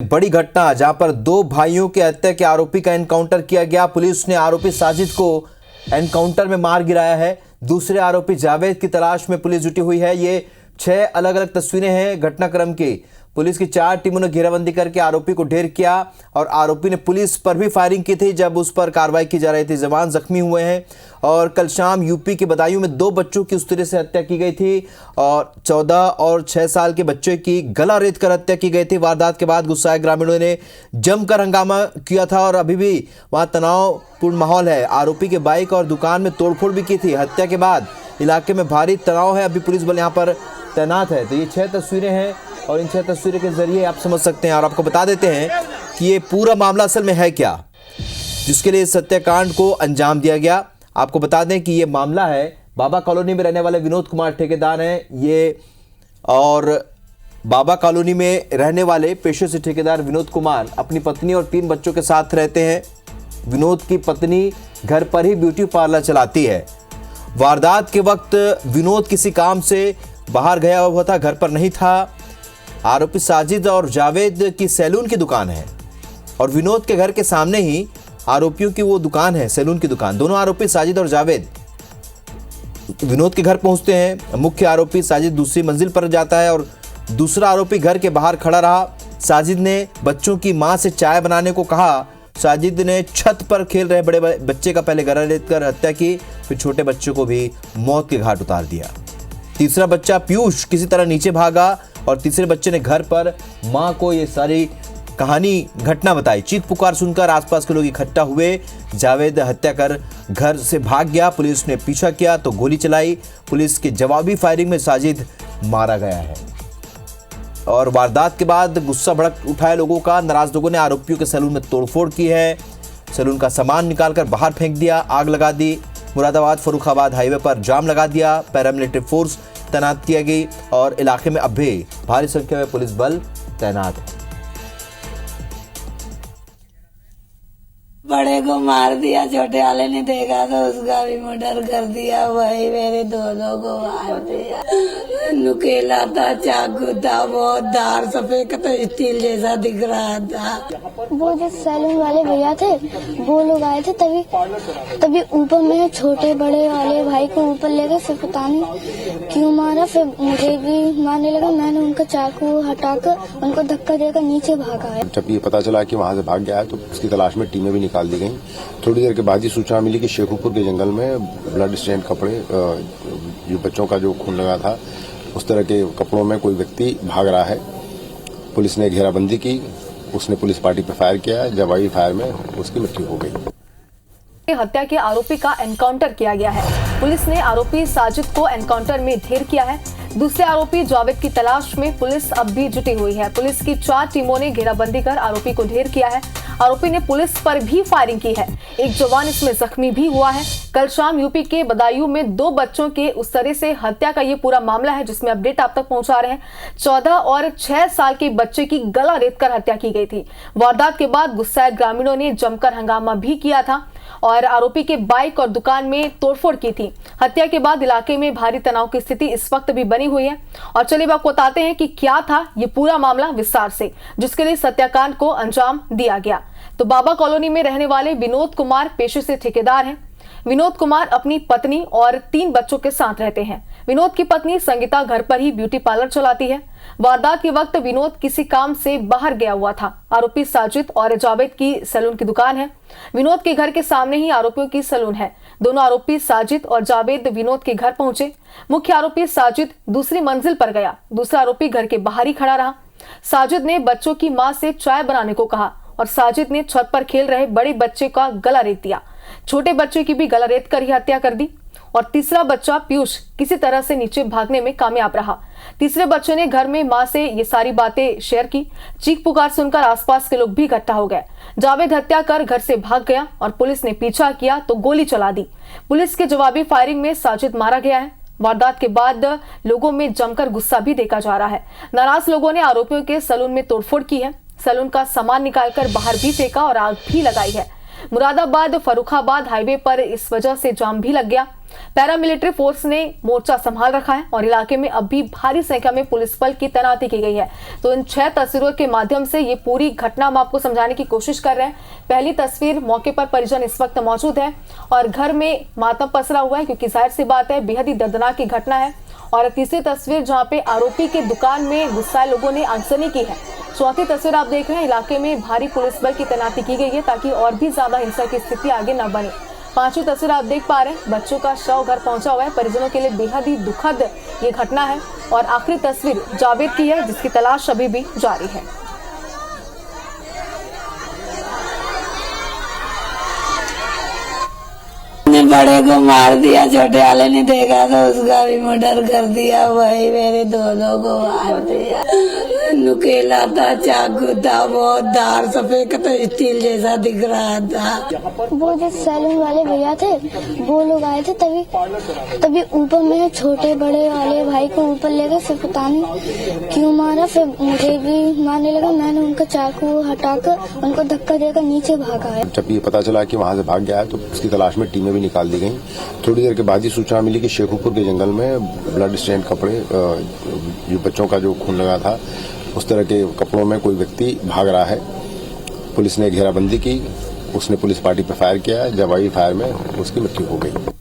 बड़ी घटना जहां पर दो भाइयों के हत्या के आरोपी का एनकाउंटर किया गया। पुलिस ने आरोपी साजिद को एनकाउंटर में मार गिराया है। दूसरे आरोपी जावेद की तलाश में पुलिस जुटी हुई है। ये 6 अलग अलग तस्वीरें हैं घटनाक्रम की। पुलिस की 4 टीमों ने घेराबंदी करके आरोपी को ढेर किया और आरोपी ने पुलिस पर भी फायरिंग की थी जब उस पर कार्रवाई की जा रही थी। जवान जख्मी हुए हैं और कल शाम यूपी के बदायूं में 2 बच्चों की उस तरह से हत्या की गई थी और 14 और 6 साल के बच्चे की गला रेत कर हत्या की गई थी। वारदात के बाद गुस्साए ग्रामीणों ने जमकर हंगामा किया था और अभी भी वहां तनावपूर्ण माहौल है। आरोपी के बाइक और दुकान में तोड़फोड़ भी की थी। हत्या के बाद इलाके में भारी तनाव है। अभी पुलिस बल यहाँ पर तैनात है। तो ये 6 तस्वीरें हैं और इन 6 तस्वीरों के जरिए आप समझ सकते हैं। और आपको बता देते हैं कि ये पूरा मामला असल में है क्या, जिसके लिए इस हत्याकांड को अंजाम दिया गया। आपको बता दें कि ये मामला है बाबा कॉलोनी में रहने वाले विनोद कुमार ठेकेदार हैं ये, और बाबा कॉलोनी में रहने वाले पेशे से ठेकेदार विनोद कुमार अपनी पत्नी और 3 बच्चों के साथ रहते हैं। विनोद की पत्नी घर पर ही ब्यूटी पार्लर चलाती है। वारदात के वक्त विनोद किसी काम से बाहर गया हुआ था, घर पर नहीं था। आरोपी साजिद और जावेद की सैलून की दुकान है और विनोद के घर के सामने ही आरोपियों की वो दुकान है, सैलून की दुकान। दोनों आरोपी साजिद और जावेद विनोद के घर पहुंचते हैं। मुख्य आरोपी साजिद दूसरी मंजिल पर जाता है और दूसरा आरोपी घर के बाहर खड़ा रहा। साजिद ने बच्चों की मां से चाय बनाने को कहा। साजिद ने छत पर खेल रहे बड़े बच्चे का पहले गला रेतकर हत्या की, फिर छोटे बच्चे को भी मौत के घाट उतार दिया। तीसरा बच्चा पीयूष किसी तरह नीचे भागा और तीसरे बच्चे ने घर पर मां को ये सारी कहानी घटना बताई। चीख पुकार सुनकर आसपास के लोग इकट्ठा हुए। जावेद हत्या कर घर से भाग गया। पुलिस ने पीछा किया तो गोली चलाई। पुलिस की जवाबी फायरिंग में साजिद मारा गया है। और वारदात के बाद गुस्सा भड़क उठाया लोगों का। नाराज लोगों ने आरोपियों के सैलून में तोड़फोड़ की है। सैलून का सामान निकालकर बाहर फेंक दिया, आग लगा दी। मुरादाबाद फर्रुखाबाद हाईवे पर जाम लगा दिया। पैरामिलिट्री फोर्स तैनात किया गई और इलाके में अब भी भारी संख्या में पुलिस बल तैनात है। बड़े को मार दिया, छोटे वाले ने देखा तो उसका भी मर्डर कर दिया। वही मेरे दोनों को मार दिया। नुकेला था, चाकू था, बहुत धार सफेद तो स्टील जैसा दिख रहा था। वो जो सैलून वाले भैया थे वो लोग आए थे, तभी ऊपर में छोटे बड़े वाले भाई को ऊपर ले गए। फिर पता नहीं क्यों मारा, फिर मुझे भी मारने लगा। मैंने उनका चाकू हटाकर उनको धक्का देकर नीचे भागा है। जब ये पता चला कि वहाँ से भाग गया है तो उसकी तलाश में टीमें भी निकाल दी गई। थोड़ी देर के बाद ही सूचना मिली कि शेखुपुर के जंगल में ब्लड स्टेन कपड़े, जो बच्चों का जो खून लगा था उस तरह के कपड़ों में कोई व्यक्ति भाग रहा है। पुलिस ने घेराबंदी की। उसने पुलिस पार्टी पर फायर किया। जवाबी फायर में उसकी मृत्यु हो गई। हत्या के आरोपी का एनकाउंटर किया गया है। पुलिस ने आरोपी साजिद को एनकाउंटर में ढेर किया है। दूसरे आरोपी जावेद की तलाश में पुलिस अब भी जुटी हुई है। पुलिस की 4 टीमों ने घेराबंदी कर आरोपी को ढेर किया है। आरोपी ने पुलिस पर भी फायरिंग की है। एक जवान इसमें जख्मी भी हुआ है। कल शाम यूपी के बदायूं में 2 बच्चों के उस तरह से हत्या का ये पूरा मामला है जिसमें अपडेट आप तक पहुंचा रहे हैं। 14 और 6 साल के बच्चे की गला रेतकर हत्या की गई थी। वारदात के बाद गुस्साए ग्रामीणों ने जमकर हंगामा भी किया था और आरोपी के बाइक और दुकान में तोड़फोड़ की थी। हत्या के बाद इलाके में भारी तनाव की स्थिति इस वक्त भी बनी हुई है। और चलिए आपको बताते हैं कि क्या था ये पूरा मामला विस्तार से, जिसके लिए हत्याकांड को अंजाम दिया गया। तो बाबा कॉलोनी में रहने वाले विनोद कुमार पेशे से ठेकेदार हैं। विनोद कुमार अपनी पत्नी और 3 बच्चों के साथ रहते हैं। विनोद की पत्नी संगीता घर पर ही ब्यूटी पार्लर चलाती है। वारदात के वक्त विनोद किसी काम से बाहर गया हुआ था। आरोपी साजिद और जावेद की सैलून की दुकान है। विनोद के घर के सामने ही आरोपियों की सैलून है। दोनों आरोपी साजिद और जावेद विनोद के घर पहुंचे। मुख्य आरोपी साजिद दूसरी मंजिल पर गया। दूसरा आरोपी घर के बाहर ही खड़ा रहा। साजिद ने बच्चों की मां से चाय बनाने को कहा और साजिद ने छत पर खेल रहे बड़े बच्चे का गला रेत दिया। छोटे बच्चे की भी गला रेत कर ही हत्या कर दी और तीसरा बच्चा पीयूष किसी तरह से नीचे भागने में कामयाब रहा। तीसरे बच्चे ने घर में मां से ये सारी बातें शेयर की। चीख पुकार सुनकर आसपास के लोग भी इकट्ठा हो गए। जावेद हत्या कर घर से भाग गया और पुलिस ने पीछा किया तो गोली चला दी। पुलिस के जवाबी फायरिंग में साजिद मारा गया है। वारदात के बाद लोगों में जमकर गुस्सा भी देखा जा रहा है। नाराज लोगों ने आरोपियों के सैलून में तोड़फोड़ की है। सैलून का सामान निकालकर बाहर भी फेंका और आग भी लगाई है। मुरादाबाद फर्रुखाबाद हाईवे पर इस वजह से जाम भी लग गया। पैरामिलिट्री फोर्स ने मोर्चा संभाल रखा है और इलाके में अब भी भारी संख्या में पुलिस बल की तैनाती की गई है। तो इन 6 तस्वीरों के माध्यम से ये पूरी घटना हम आपको समझाने की कोशिश कर रहे हैं। पहली तस्वीर, मौके पर परिजन इस वक्त मौजूद है और घर में मातम पसरा हुआ है, क्योंकि जाहिर सी बात है बेहद ही दर्दनाक की घटना है। और तीसरी तस्वीर, जहां पे आरोपी के दुकान में गुस्साए लोगों ने आगजनी की है। चौथी तस्वीर आप देख रहे हैं, इलाके में भारी पुलिस बल की तैनाती की गई है ताकि और भी ज्यादा हिंसा की स्थिति आगे न बने। पांचवी तस्वीर आप देख पा रहे हैं, बच्चों का शव घर पहुंचा हुआ है। परिजनों के लिए बेहद ही दुखद ये घटना है। और आखिरी तस्वीर जावेद की है, जिसकी तलाश अभी भी जारी है। बड़े को मार दिया, छोटे वाले ने देखा तो उसका भी मर्डर कर दिया। वही मेरे दोनों को मार दिया। नुकेला था, चाकू था, बहुत धार सफेद तो स्टील जैसा दिख रहा था। वो जो सैलून वाले भैया थे वो लोग आए थे, तभी ऊपर में छोटे बड़े वाले भाई को ऊपर ले गए। फिर पता नहीं क्यों मारा, फिर मुझे भी मारने लगा। मैंने उनका चाकू हटाकर उनको धक्का देकर नीचे भागा है। जब ये पता चला कि वहां से भाग गया है तो उसकी तलाश में टीमें भी निकाल दी गई। थोड़ी देर के बाद ही सूचना मिली कि शेखुपुर के जंगल में ब्लड स्टेन कपड़े, जो बच्चों का जो खून लगा था, उस तरह के कपड़ों में कोई व्यक्ति भाग रहा है। पुलिस ने घेराबंदी की, उसने पुलिस पार्टी पर फायर किया। जवाबी फायर में उसकी मृत्यु हो गई।